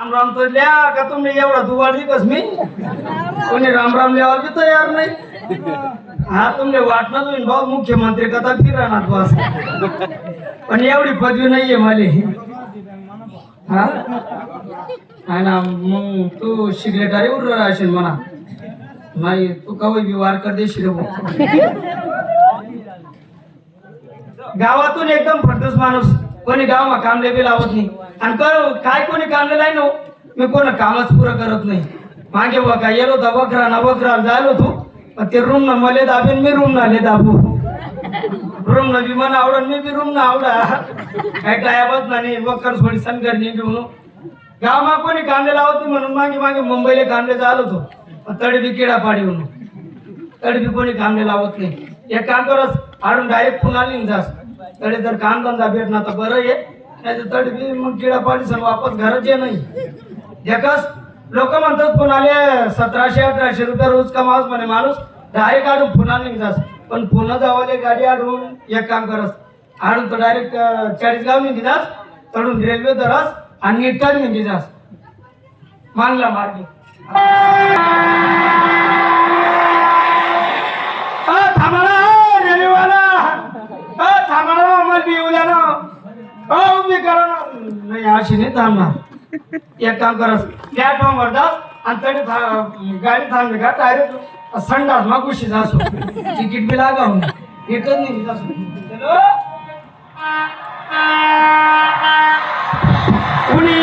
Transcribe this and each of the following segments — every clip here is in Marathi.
राम राम तो लिया का तुम्ही एवढा दुवाळी कस मी कोणी राम राम लिहावं की तयार नाही. हा तुमले वाटणार होईल भाऊ मुख्यमंत्री कथा फिरणार तू असं, पण एवढी पदवी नाहीये मला. हा आहे ना, मग तू सिक्रेटरी उर राहशील म्हणा. नाही तू कवी बी वार कर देशील गावातून एकदम फटूस माणूस. कोणी गावात कामले बी लावत नाही आणि काय कोणी कामलेला आहे ना मी कोण कामच पुरं करत नाही. मागे बघा येलो होता वखरा ना वखरा जायलो तू ते रूम न मले दाबेन मी रूम नाले दाबू. रूम न बी मला आवड मी बी रूम ना आवडा काय टायाबत नाही वखर सोडी संगर नाही घेऊन गावमा कोणी कांदे लावत नाही म्हणून मागे मागे मुंबईला कांदे जायलो होतो तडी बी किडा पाडी म्हणून तडी बी कोणी कांदे लावत नाही. एक काम करस आडून डायरेक्ट पुन्हा लिंग जास तडे जर काम धंदा भेटणार तर बरं आहे नाही तर तडी बी मग किडा पाडी सण वापस घरात ये नाही. देखस लोक म्हणतात पुण्याले 1700-1800 रुपये रोज कमावस म्हणे माणूस डायरेक्ट आडून पुन्हा लिंग जास पण पुन्हा जावाले गाडी आडून एक काम करस आडून तर डायरेक्ट 40 गाव निघी जास तडून रेल्वे दरास आणि नीटकाच निघी जास मानला मार्गी. नाही अशी नाही थांबणार. एक काम करस प्लॅटफॉर्म वर जास आणि तरी गाडी थांबली का डायरेक्ट संडास मग गुशी जासो तिकीट बी लागावून एकच नाही जासो. कुणी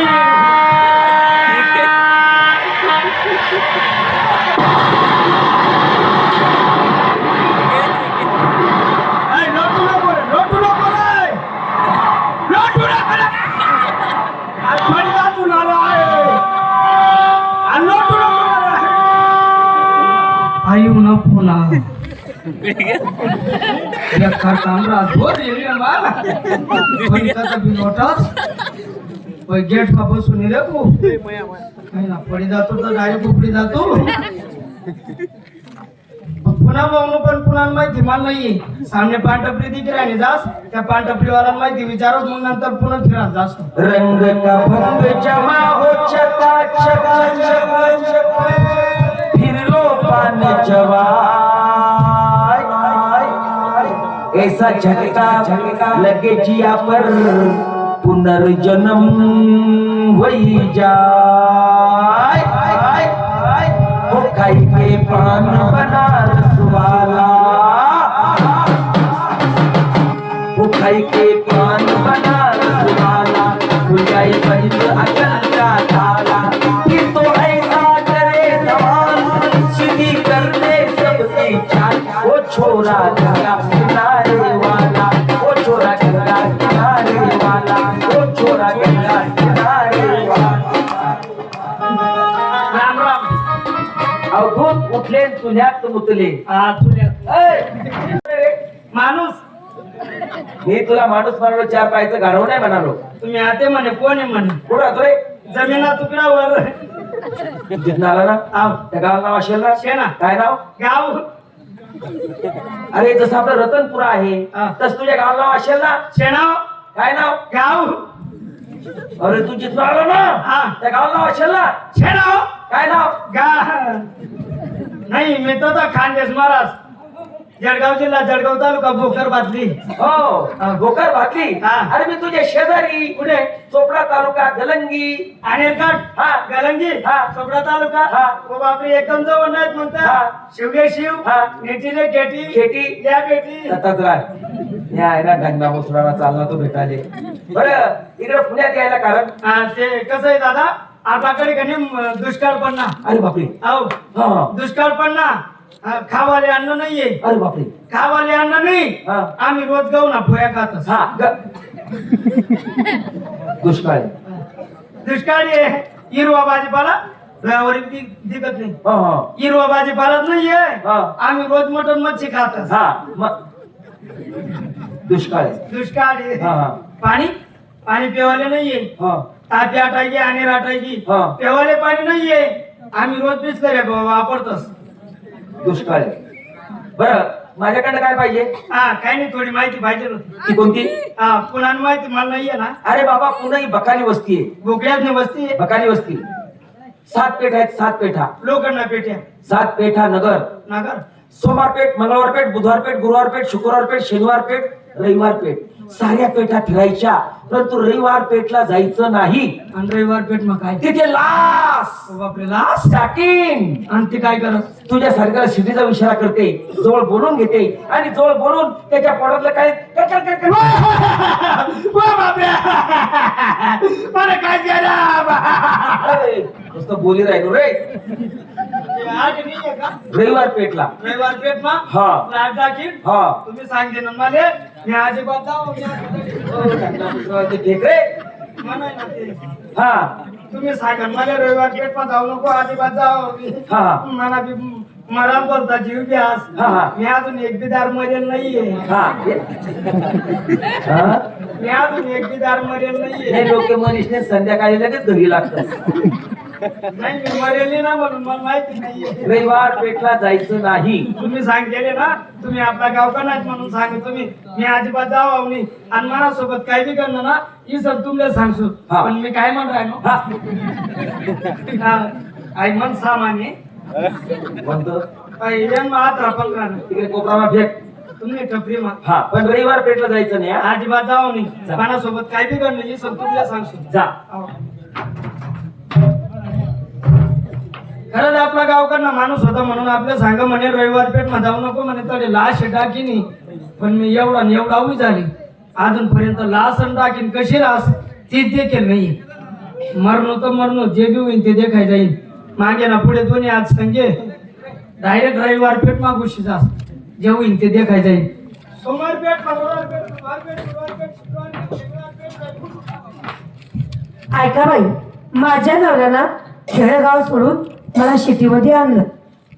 गेट का बसून रे तू पडी जातो तर डायरेक्ट उपडी जातो. पुन्हा बघून पण पुन्हा माहिती मला नाहीये सामने पांढरपरी दिख राहिली जास त्या पांढरपरीवाला माहिती विचारत मग नंतर पुन्हा फिरत जास. रंग का भंग जमा हो चका चका फिर लो पान जवा ऐसा झटका लगे जिया पर पुनर्जन्म वही जाए. वो खाई के पान बनारस वाला वो खाई के पान बनारस वाला खुदाई बंद अकल का ताला कि तो ऐसा करे सवाल सीधी कर दे सबकी चाल. वो छोरा गंगा किनारे वाला वो छोरा गंगा किनारे वाला वो छोरा गंगा किनारे वाला. राम राम. अवधूत उठले चुल्यात मुतले. माणूस मी तुला माणूस म्हणालो 4 पायचं गाढव नाही म्हणालो. तुम्ही आते म्हणे कोण आहे म्हणे कुठं राहतो रे? जमिना तुकड्यावर जिथं आला ना त्या गावाला नाव असेल ना शेना काय नाव? गाव. अरे जसं आपलं रतनपुरा आहे तस तुझ्या गावाला नाव असेल ना शेना काय नाव? गाव. अरे तू जिथं आला ना त्या गावाला नाव असेल ना शेना काय नाव? गा नाही मी तो खानदेश महाराज जळगाव जिल्हा जळगाव तालुका भोकर बातली. हो भोकर भाकली. अरे मी तुझ्या शेजारी कुठे चोपडा तालुका गलंगी अनेरकाट गलंगी चोपडा तालुका. हो बापरे एकदम जवळ नाहीत म्हणतात. शिवगे शिव नेटीले गेटी शेटी या बेटी सतत राह या आहे ना गंगा मुसराला चालला तो भेटाले. बरं इकडे पुण्यात यायला कारण ते कसं आहे दादा आपल्याकडे कधी दुष्काळ पडणार. अरे बापरे. हो दुष्काळ पडणार खावाले अन्न नाहीये. अरे बापरे. खावाले अन्न नाही आम्ही रोज गाऊ ना पोया खातस. दुष्काळ दुष्काळ हिरवा भाजीपाला ड्रायव्हर दिसत नाही. हिरवा भाजीपालाच नाहीये आम्ही रोज मटन मच्छी खातस. दुष्काळ दुष्काळ पाणी पाणी पिवाले नाहीये. तापी आटायची आणि राटायची पिवाले पाणी नाहीये आम्ही रोज बिस्लरी वापरतोस. दुष्काळ. बरं माझ्याकडनं काय पाहिजे? हा काही नाही, थोडी माहिती पाहिजे होती. ती कोणती? हा पुन्हा माहिती मला नाहीये ना. अरे बाबा, पुन्हा ही बकाली वस्ती आहे. भोकड्यात वस्ती आहे. बकाली वस्ती 7 पेठ आहेत. 7 पेठा. लोकांना पेट्या 7 पेठा नगर. नगर. सोमवार पेठ, मंगळवार पेठ, बुधवार पेठ, गुरुवार पेठ, शुक्रवार पेठ, शनिवार पेठ, रविवार पेठ. साऱ्या पेठा फिरायच्या, परंतु रविवार पेठला जायचं नाही. आणि रविवार पेठ मग काय? तिथे लास बापरे लास्ट. स्टार्टिंग. आणि ते काय करत? तुझ्या सारख्याला शिटीचा इशारा करते, जवळ बोलून घेते आणि जवळ बोलून त्याच्या पोटातलं काय मला काय नुसतं बोली राहिलो रे. रविवार पेठला. रविवार पेठ मग हा. हा. तुम्ही सांगते ना मला, मी अजिबात जाऊ ढेकरे. हा. तुम्ही सांगा मला रविवार पेठ मध्ये जाऊ नको, अजिबात जाऊ. हा. मला बी मरा बोलता जीव बी आज. हा. मी अजून एक बिदार मरेल नाहीये. हा. मी अजून एक बिदार मरेल नाहीये. हे लोक मनीषने संध्याकाळी लगेच घरी लागतात. नाही मी मरेल ना, म्हणून मला माहिती नाहीये. रविवार पेठला जायचं नाही. तुम्ही सांगतेले ना, तुम्ही आपला गाव का नाही म्हणून सांग तुम्ही. मी अजिबात जाऊ नाही, आणि माझ्यासोबत काय बी करणं ना ही सब तुमले सांगतो. हा. पण मी काय म्हण राहिलो, हा. आई मन सामान्य म्हणतो हात रापण राहणं. तिकडे कोपरामा फेक. तुम्ही टपरी मा. हा, पण रविवार पेठला जायचं नाही. हा? अजिबात जाऊ नाही. जा. माझ्यासोबत काय बी करणं ही सब तुमले सांगतो. जा. खरंच आपला गावकडनं माणूस होता म्हणून आपल्या सांग म्हणे रविवार पेठ मध्ये जाऊ नको म्हणे, तडे लाश टाकीनी. पण मी एवढा न एवढा उई झाली अजूनपर्यंत लास आणि टाकीन कशी लास तीच देखील नाही. मरणो तर मरणो, जे बी होईन ते देखाय जाईल. मागे ना पुढे दोन्ही आज संगे डायरेक्ट रविवार पेठ मागुशी जास, जे होईन ते देखाय जाईल. सोमवार पेठ, मंगळवार पेठ, बुधवार पेठ, गुरुवार पेठ, शुक्रवार पेठ, शनिवार पेठ. ऐका बाई, माझ्या नवऱ्याला खेडेगाव सोडून मला सिटीमध्ये आणलं.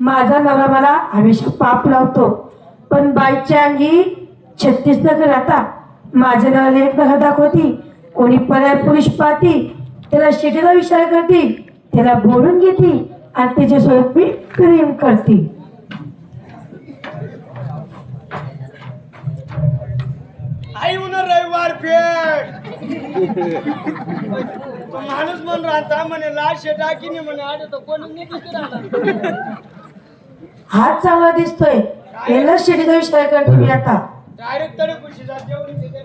माझा नवरा मला हमेशा पाप लावतो, पण बाईच्या अंगी 36 नखरे राहतात. माझ्या नवऱ्याला एक नखर दाखवती, कोणी पर्याय पुरुष पाहती, त्याला सिटीला विचार करते, त्याला बोलून घेते आणि त्याच्यासोबत मी प्रेम करते. आई उन्हा रविवार पेठ. तो माणूस म्हणून राहता म्हणे लाश टाकीने म्हणे, आडे तर कोणी नाही दिसत राहणार. हात चांगला दिसतोय, याला सिटीचा विचार करते मी आता. डायरेक्ट तडे खुशी जात जेवढी ते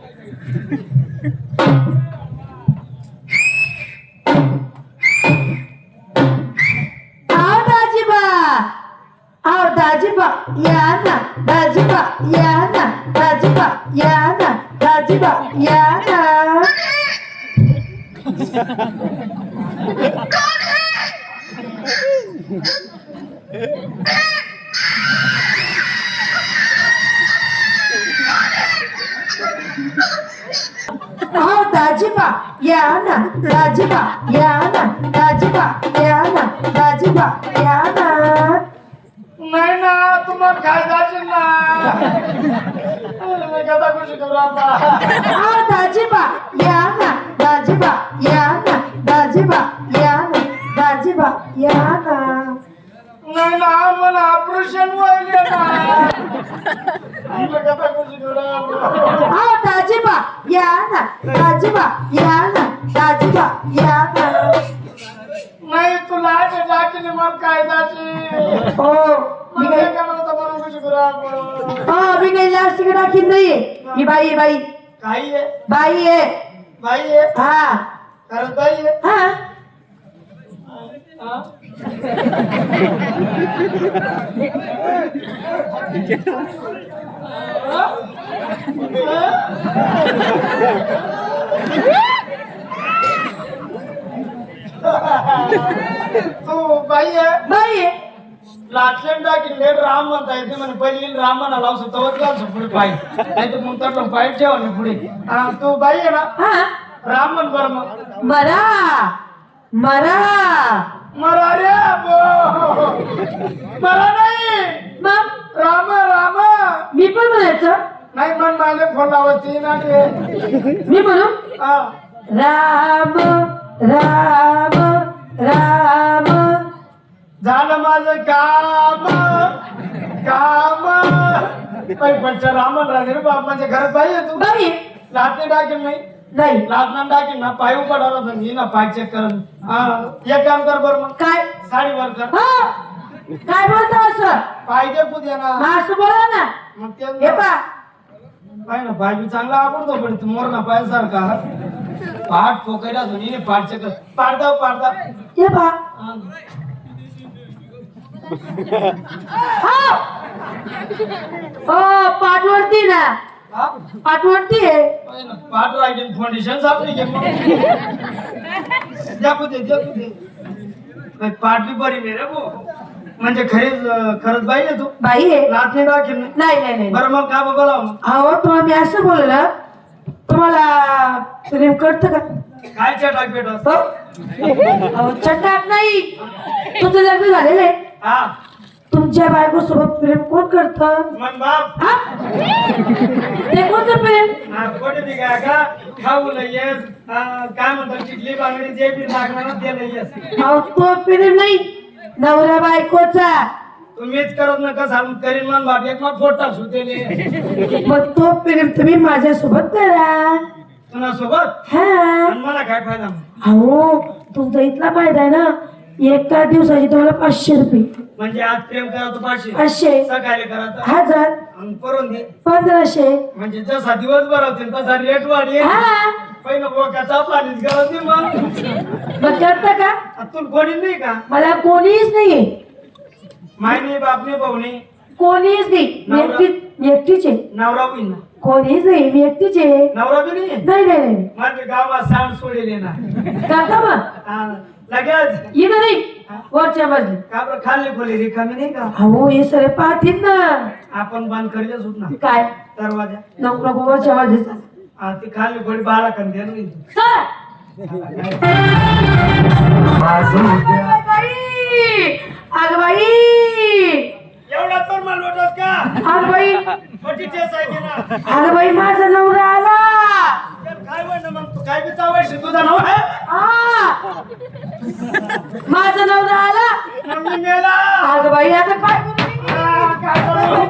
आओ दाजीबा, आओ दाजीबा, या ना दाजीबा, या ना दाजीबा, या ना दाजीबा, या ना. आओ दाजीबा, या ना दाजीबा, या ना दाजीबा, या ना दाजीबा, या ना. नाही ना, तुम्हाला काय जाशील ना. मी कसा खुशी करू आता. आओ दाजीबा, या ना दाजीबा, या ना दाजीबा, या ना दाजीबा, या ना. नाही ना, मला ऑपरेशन व्हायले ना. मी कसा खुशी करू आता. आओ दाजीबा, या ना दाजीबा, या ना दाजीबा, या ना. नाही तुला असे टाकीने मला काय जाशील. ओ मी मला काही काय करावं तर मला खुशी करू आपण. मी काही जास्त टाकीत नाहीये. मी बाई आहे, बाई काही आहे, बाई आहे. बाई आहे, हा खरंच बाई आहे. हा. हा? तू बाई आहे, बाई आहे. लाटलेन टाकी लेट राम म्हणता येते म्हणे. पहिले येईल राम म्हणा लावसं तवच लावसं पुढे पाय, नाही तर मग तर पाय ठेवा नाही पुढे. हा, तू बाई आहे ना, हा राम म्हण बरं मग. मरा मरा मरा रे बो. मरा नाही, मग राम राम. मी पण म्हणायचं. नाही म्हण, मला फोन लावती ना रे. मी म्हणू हा, राम राम राम. झालं माझं काम काम. पंचर रामन राजे रे बाप म्हणजे घरात पाहिजे तू बाई लाटणे टाकेल नाही नाही लाटणं टाकेल ना पाय उपाडायला तर ना पाय चेक कर एक काम कर बरं मग काय साडीवर कर हा काय बोलतो असं पाय दे दे ना हा, असं बोला ना मग ते हे पा पाय ना पाय बी चांगला आवडतो पण तू मोर ना पायासारखा पाठ ठोकायला धुनी पाठ चेक कर पाडदा हे पा हो पाठवरती ना पाठवरती आहे पाठ राहील फाउंडेशन सापडी घे मग द्या दे पाठ बी बरी नाही रे भाऊ म्हणजे खरंच बाई आहे तू बाई आहे लाटणे टाकेल नाही नाही नाही नाही बरं मग का बोला मग अहो तुम्हाला मी असं बोललं तुम्हाला प्रेम कळतं का काय चटाक भेटत हो अहो चटाक नाही तुझं लग्न झालेलं आहे हा तुमच्या बायको सोबत प्रेम कोण करत मग बाप हा ते कोणतं प्रेम हा, कोणी बी काय का खाऊ नाही येस काय म्हणतात चिखली बांगडी जे बी लागणार ना ते नाही येस अहो तो प्रेम नाही नवरा बायकोचा तुम्हीच करत नका सांग करीन मग बाप एक मग फोटा सुटेले मग तो प्रेम तुम्ही माझ्यासोबत करा तुला सोबत हा आणि मला काय फायदा अहो तुमचा इथला फायदा आहे ना एका दिवसाची तुम्हाला 500 रुपये म्हणजे आज प्रेम करा तू 500 500 सकाळी करा तर 1000 आणि करून दे 1500 म्हणजे जसा दिवसभर होतील तसा रेट वाढेल हा पहिलं बोकाचा पाणीच करत नाही मग मग करता का तू कोणी नाही का मला कोणीच नाहीये मायने बापने भाऊने कोणीच नाही मी एकटीच आहे नवरा होईल ना कोणीच नाही मी एकटीच आहे नवरा बी नाही नाही नाही नाही माझ्या गावात सांड सोडेले ना काका मग हा, लगेच येणं नाही वरच्या बाजू का बरं खाल्ली खोली रिकामी नाही का अहो हे सगळे पाहतील ना आपण बंद करीतच होत ना काय दरवाजा नको वरच्या बाजूचा हा ती खाल्ली खोली बाळा कंदी नाही चला. अगं बाई एवढा तर मला वाटत का अगं बाई मोठी टेस आहे की ना अगं बाई माझा नवरा आला काय म्हण मग तू काय बी चावायशी तुझा नाव आहे आ! माझा नवरा आला मग मी मेला अगं बाई आता काय करू मी? काय करू?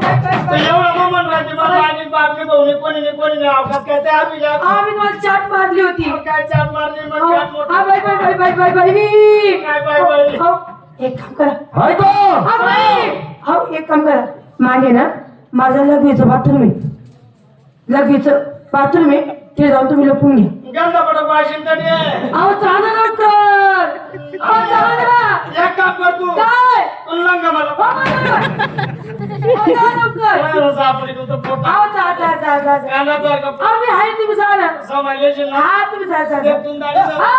तू एवढं मग राहते मला आणि बापनी भाऊनी कोणी नाही अवकाश काय ते आम्ही जा आम्ही मला चाट मारली होती काय चाप मारली मग अहो, काय मोठं आ, बाई बाई बाई बाई बाई बाई काय बाई बाई? अहो, एक काम करा आ, बाई! अहो, एक काम करा मागे ना माझं लघवीचं बाथरूम आहे लघवीचं बाथरूम आहे ते जाऊन तुम्ही लपून घ्या गंदा पडा पाशीन तरी अहो जाणं लवकर अहो जाणं ना एक काम कर तू काय उल्लंघ मला अहो, अहो, जा लवकर सापडी तुझं पोट अहो जा जा जा जा जा. कानाचा अहो मी आहे तुम्ही जा ना समालेशन ना हा तुम्ही जा जा जा. देतून दाढी जा. हा.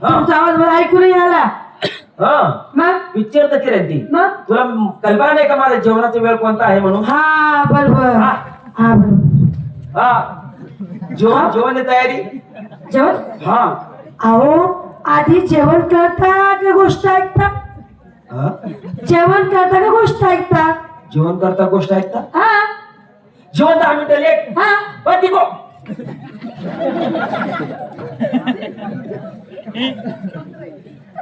तुमचा आवाज मला ऐकू नाही आला हा मग पिक्चर तर केलं ती मग तुला कल्पना नाही का माझा जेवणाचा वेळ कोणता आहे म्हणून हा बरोबर हा. हा बरोबर हा जेवण तयारी जेवण हा अहो आधी जेवण करता का गोष्ट ऐकता हा? जेवण करता का गोष्ट ऐकता जेवण करता गोष्ट ऐकता हा जेवण 10 मिनिटं लेट हा पण ती गो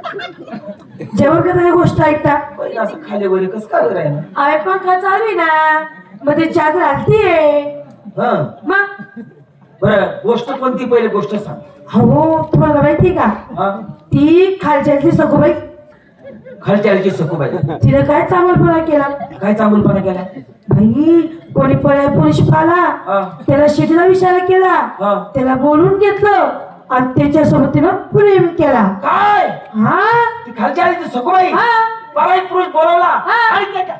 जेवण करता का गोष्ट ऐकता पहिलं असं खाली वगैरे कसं काय राहिलं आय पंखा चालू आहे ना मग ते चादर हलतीये हा मग बरं गोष्ट कोणती पहिली गोष्ट सांग हो तुम्हाला माहिती का हा ती खालच्यातली सखूबाई खालच्या आलीची सखूबाई तिने काय चांगलपणा केला काय चांगुलपणा केला भाई कोणी पर्याय पुरुष पाला हा त्याला शिटीला विचार केला हा त्याला बोलून घेतलं आणि त्याच्यासोबत तिनं प्रेम केला काय हा ती खालच्या आलीची सखूबाई हा. मला एक पुरुष बोलवला हा. आणि त्याच्या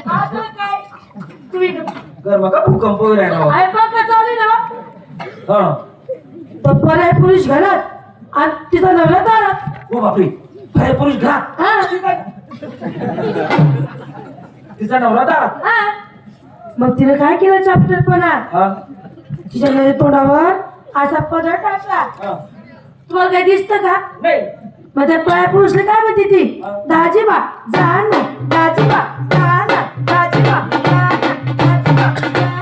आता काय तुम्ही गरम का भूकंप वगैरे आहे ना आय पंखा चालू आहे ना हा तो पर्याय पुरुष घरात आणि तिचा नवरा दारात ओ बापरे बाहेर पुरुष घरात हा तिचा नवरा दारात हा मग तिने काय केलं चाप्टरपणा हा तिच्या नजर तोंडावर असा पदर टाकला हा तुम्हाला काय दिसतं का नाही मग त्या पर्याय पुरुषला काय म्हणते ती दाजीबा जा ना दाजीबा जा ना दाजीबा जा ना दाजीबा जा ना.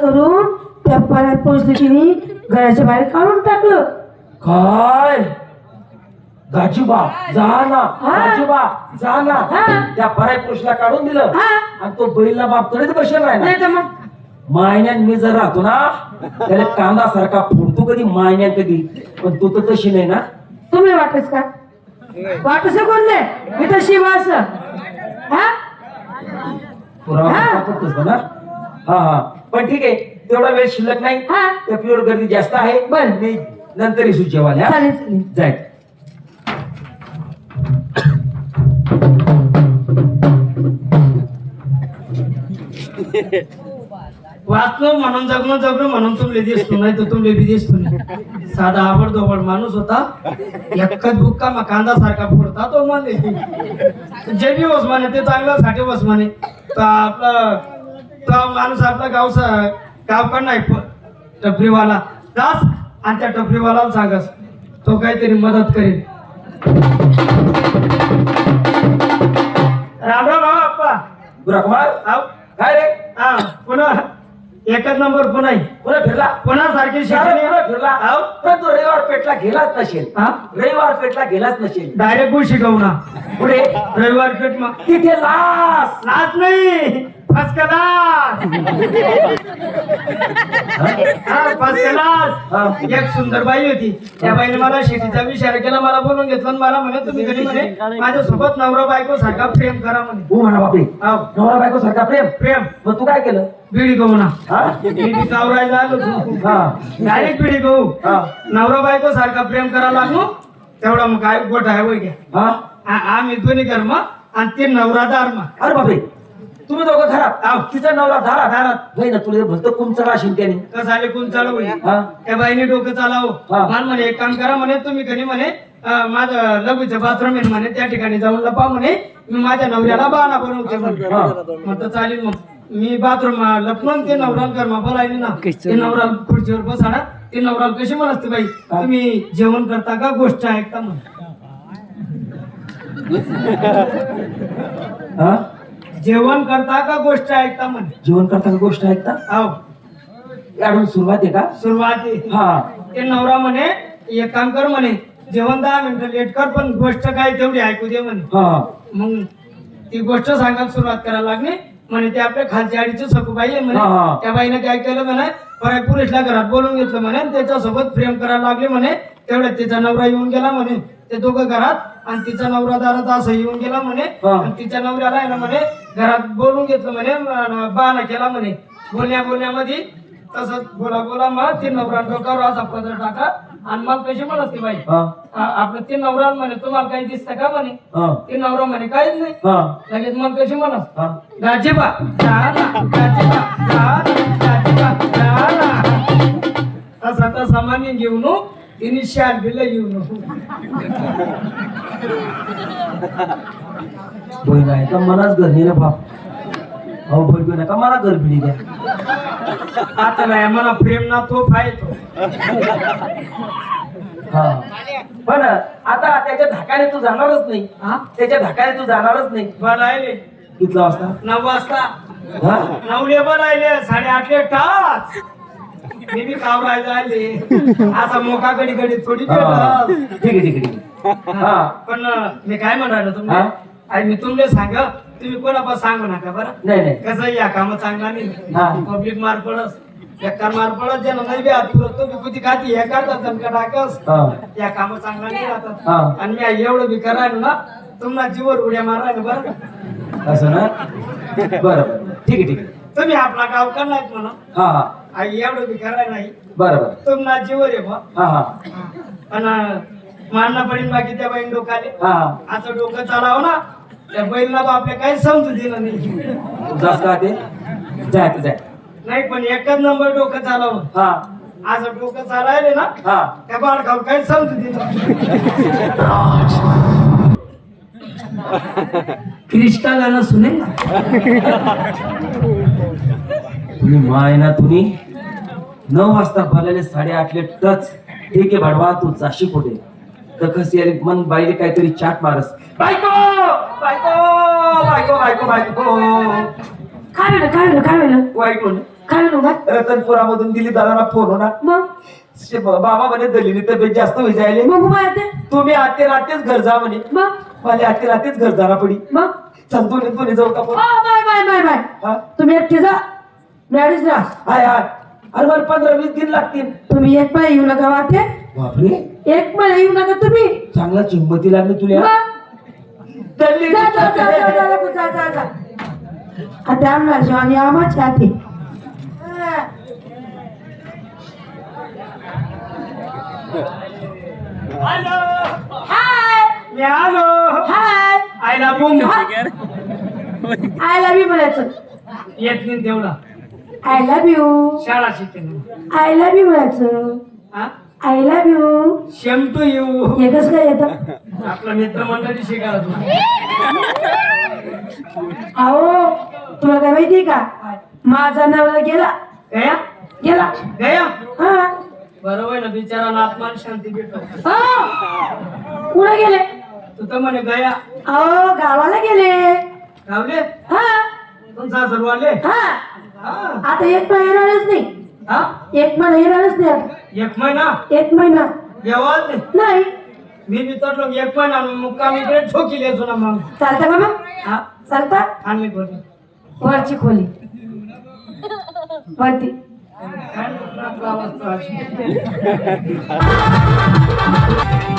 करून त्या पराय पोचली तिने घराच्या बाहेर काढून टाकलं. काय गाजीबा जा ना, हा. गाजीबा जा ना. हा. त्या पराय पुरुषला काढून दिलं हा. आणि तो बैलला बाप तरीच बसेल नाही ना. नाही तर मग मायन्यान मी जर राहतो ना त्याला कांदा सारखा फोडतो कधी मायन्यान कधी, पण तू तर तशी नाही ना. तुम्ही वाटच का वाटस कोण नाही मी तर शिवा असं हा पुरावा हा. वापरतोस का ना. हा हा पण ठीक आहे, तेवढा वेळ शिल्लक नाही. हा. त्या प्युअर गर्दी जास्त आहे. बरं. मी नंतर येसू जेवायला. चालेल चालेल. जाय. वाचलो म्हणून जगलो म्हणून तुमले दिसतो नाही तर तुमले बी दिसतो नाही. साधा आवडदोबड माणूस होता, एकच बुक्का मग कांदा सारखा फोडता तो म्हणे जे बी वस म्हणे ते चांगल्यासाठी वस म्हणे. तर आपला तो माणूस आपला गावकड नाही टपरीवाला जास आणि त्या टपरीवाला सांगस तो काहीतरी मदत करेल. राम राम अप्पा. बुरा कुमार आव. काय रे, हा पुन्हा एकच नंबर पुन्हा पुन्हा फिरला. पुन्हा सारखी पुन्हा फिरला. आव. पण तू रविवार पेटला गेलाच नसेल. हा रविवार पेटला गेलाच नसेल. डायरेक्ट गुळ शिकवू ना पुढे रविवार पेठ मग तिथे लास. नाच नाही फसकलास. हा फसकलास. हा. एक सुंदर बाई होती, त्या बाईने मला शेतीचा विचार केला, मला बोलून घेतलं आणि मला म्हणे तुम्ही घरी म्हणे माझ्यासोबत नवरा बायको सारखा प्रेम करा म्हणे. हो म्हणा बापरे, आव. नवरा बायको सारखा प्रेम. प्रेम मग तू काय केलं? बिडी गहू ना. हा बिडी चावरायला आलो हा डायरेक्ट बिडी गहू. हा नवरा बायको सारखा प्रेम करायला लागलो तेवढा मग काय गोठा आहे वय घ्या. हा. आम्ही दोन्ही कर्म आणि ते नवरा दारमा. अरे बापरे, तुम्ही दोघं घरात. आव. तिचा नवरा दारात नाही ना. तुला भलत कुंचला असेल त्याने. कसं आले कोण चालू होईल. हा त्या बाईने डोकं चालावं. हा. मान म्हणे एक काम करा म्हणे तुम्ही कधी म्हणे माझं लघुचं बाथरूम आहे म्हणे त्या ठिकाणी जाऊन लपा म्हणे मी माझ्या नवऱ्याला बाणा बनवते म्हणे. हा. म्हणतं चालेल मग मी बाथरूम लपणून ते नवराल कर्मा बोलायले ना ते नवराल खुर्चीवर बसाडा. ते नवराल कशी म्हणते बाई तुम्ही जेवण करता का गोष्ट ऐकता म्हण. हा. जेवण करता का गोष्ट ऐकता म्हण. जेवण करता गोष्ट ऐकता. आव याडून सुरुवात आहे का? सुरुवात आहे. हा ते नवरा म्हणे एक काम कर म्हणे जेवण 10 मिनिटं लेट कर पण गोष्ट काय तेवढी ऐकू दे म्हणे. हा मग ती गोष्ट सांगायला सुरुवात करायला लागली म्हणे ते आपल्या खालच्या आडीचे सखूबाई आहे म्हणे. हा, हा. त्या बाईने काय केलं म्हणे पराय पुरुषला घरात बोलून घेतलं म्हणे आणि त्याच्यासोबत प्रेम करायला लागले म्हणे. तेवढ्यात तिचा नवरा येऊन गेला म्हणे. ते दोघं घरात आणि तिचा नवरा दारात असं येऊन गेला म्हणे. हा. आणि तिच्या नवऱ्याला आहे ना म्हणे घरात बोलून घेतलं म्हणे बाणा केला म्हणे. बोलण्यामध्ये तसंच बोला मग ते नवरा डोक्यावर असा पदर टाका आणि मग कशी म्हणत ती बाई हा आपलं ते नवरा म्हणे तुम्हाला काही दिसतं का म्हणे. हा ते नवरा म्हणे काहीच नाही. हा लगेच मग कशी म्हणत हा. गाजेबा तसा तसा मान्य घेऊन तिने शाल बिल घेऊन बहीण आहे का मलाच घर नाही रे बाप. अहो बहीण नका मला घर भिडी द्या. आता नाही मला प्रेम ना तो पाहतो. हा पण आता त्याच्या धाकाने तू जाणारच नाही. हा त्याच्या धाकाने तू जाणारच नाही. बोलायले कितला वाजता? 9 वाजता हा 9 बोलायले 8:30 तास मी बी कावरायला आले असा मोका घडी घडी थोडी हा. भेटत. ठीक आहे ठीक आहे ठीक आहे. हा पण मी काय म्हणालो तुम्ही हा? आणि मी तुमले सांग तुम्ही कोणापासून सांगू नका बरं. नाही नाही कसं या काम चांगला नाही. हा. पब्लिक मार पडस एका मार पडत ज्याला नाही बी हात पुरत तो कुठे खाती हे करतात दणका टाकस हा या काम चांगला नाही राहतात. हा आणि मी एवढं बी करायलो ना तुम्हाला जीवर उड्या मारायला बरं. असं ना. बरं ठीक आहे ठीक आहे. तुम्ही आपला गाव का नाहीत म्हणा हा हा आई एवढं बी करायला नाही बरं बरं. तुम्हाला जीवर आहे बा. हा हा पण मानना पडेल बाकी त्या बाईन डोकाले हा असं डोकं चालावं ना त्या बैलला बा आपल्या काही समजू दिलं नाही. जास्त का ते जाय ते जाय. नाही पण एकच नंबर डोकं चालावं हा असं डोकं चालायले ना हा त्या बाळ खाऊ काही समजू दिलं. क्रिस्टल आला सुने ना तुम्ही मायना तुम्ही 9 वाजता भरलेले 8:30 टच. ठीक आहे भाडवा तू जाशी पुढे तर कशी आली मन बाईने काहीतरी चाट मारस. बायको बायको बायको बायको बायको काय वेळ वाईट म्हणून काय आणू मग रतनपुरामधून दिली दादाला फोन होणार मग बाबा म्हणे दलिनी तब्येत जास्त होई जायले मग माहिती तुम्ही आते रातेच घर जा म्हणे मग मला आते रातेच घर जाणार पडी मग चल दोन्ही जाऊ का पण बाय बाय बाय बाय हा? तुम्ही एकटे जा मॅरेज राहा हाय हाय अरे मला 15-20 दिन लागतील तुम्ही एक महिना येऊ नका वाटे बापरे एक महिना येऊ नका तुम्ही चांगला चिंबती लागली तुला मग दल्ली जा जा जा जा जा जा जा जा आता आम्हाला जेवण आम्हाच्या हाती हाय मी आलो हाय आईला बोंब आय लव्ह यू म्हणायचं येत नाही तेवढा आय लव्ह यू शाळा शिकते ना. आय लव्ह यू म्हणायचं हा I love you same to you एकच काय येतं आपला मित्रमंडळी शिकायला तुला अहो तुला काय माहितीये का माझा नवरा गेला गया गेला गया हा बरोबर ना बिचारा आत्मान शांती भेटत कुठे गेले तू तर म्हणे गया अहो गावाला गेले गावले हा तुमचा सर्वाले हा हा आता एक महिना येणारच नाही हा? एक महिना येणारच नाही आता. एक महिना एक महिना जेवाल नाही नाही मी विचारलो एक महिना मुक्काम इकडे ठोकी लिहायचो ना मग चालतं का मग हा चालता आणली कोणी वरची खोली वरती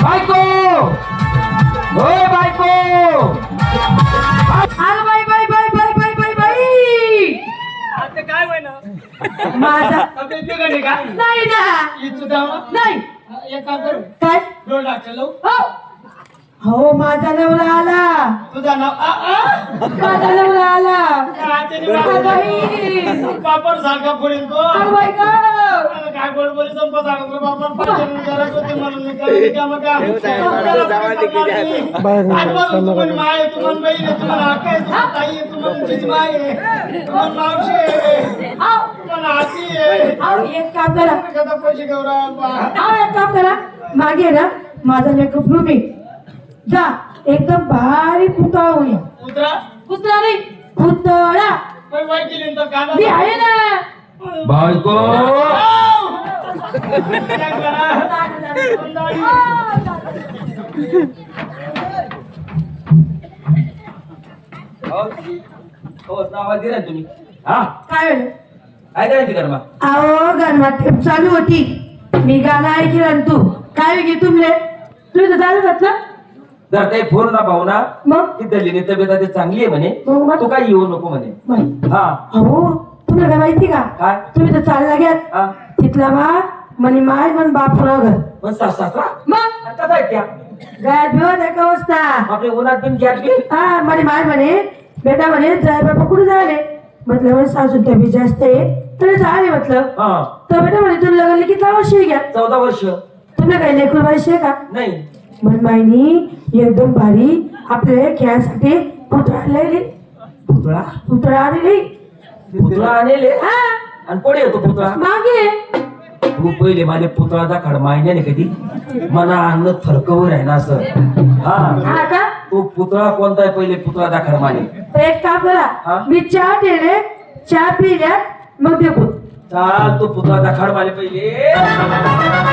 बायको होय बायको अरे बाई बाई बाई बाई बाई बाई बाई आता काय होईना माझा तब्येत बिघडली का नाही ना इथं जाऊ नाही एक काम करू काय डोळ डॉक्टर लावू हो माझा नवरा आला तुझं नाव माझा नवरा आला आ बाई पापड सारखा पडेल तो अरे बाई गं. काय गोड बोली संपत आला तर बापड पाहिजे करत होते म्हणून मी काय रिकामं काम. आजपासून तू म्हणे माय आहे, तू म्हण बहीण आहे, तू म्हण अक्का आहे, तू म्हण ताई आहे, तू म्हण जिजमाई आहे, तू म्हण मावशी आहे, तू म्हण आजी आहे. अहो, एक काम करा कथा पैसे गौरव अहो, एक काम करा मागे ना माझा मेकअप रूम आहे जा एकदम भारी पुतळा होऊया उतरा पुतळा नाही पुतळा पण वाई केली तर काना मी आहे ना बायको काय करा? कोणताही. हो आवाज दिला तुम्ही हा काय झालं? काय करायची कर्मा अहो गणमात टेप चालू होती मी गाणं ऐकलं आणि तू काय घे तुमले तुम्ही तर चालू जात ना जर काही फोन ना भाऊ ना मग ती दलिनी तब्येत आता चांगली आहे म्हणे मग मग? तू काय येऊ नको म्हणे माहिती. हा अहो तुम्हाला काय माहिती का काय तुम्ही तर चालला घ्यात हा तिथला मा म्हणे माय म्हण बापराव घर पण सासरा मग आता काय त्या गायत भिवत एका वाजता आपल्या उन्हात पण घ्या की हा म्हणे माय म्हणे बेटा म्हणे जाय बाबा कुठे झाले म्हटलं म्हणे सासू तब्येत जास्त आहे तर झाले म्हटलं हा तर बेटा म्हणे तुला लग्न किती वर्ष घ्या 14 वर्ष तुला काही लेकरू पाहिजे का नाही मनमाईनी एकदम भारी आपल्या खेळासाठी पुतळा आणलेली पुतळा पुतळा आणलेली पुतळा आणले हा आणि कोणी येतो पुतळा मागे तू पहिले माझे पुतळा दाखड माहिती कधी मना अन्न थरकवर आहे ना असं हा हा का तो पुतळा कोणता आहे पहिले पुतळा दाखड माने तर एक काम हा? करा मी चहा ठेवले चहा पिल्यात मग देखू चाल तो पुतळा दाखड माने पहिले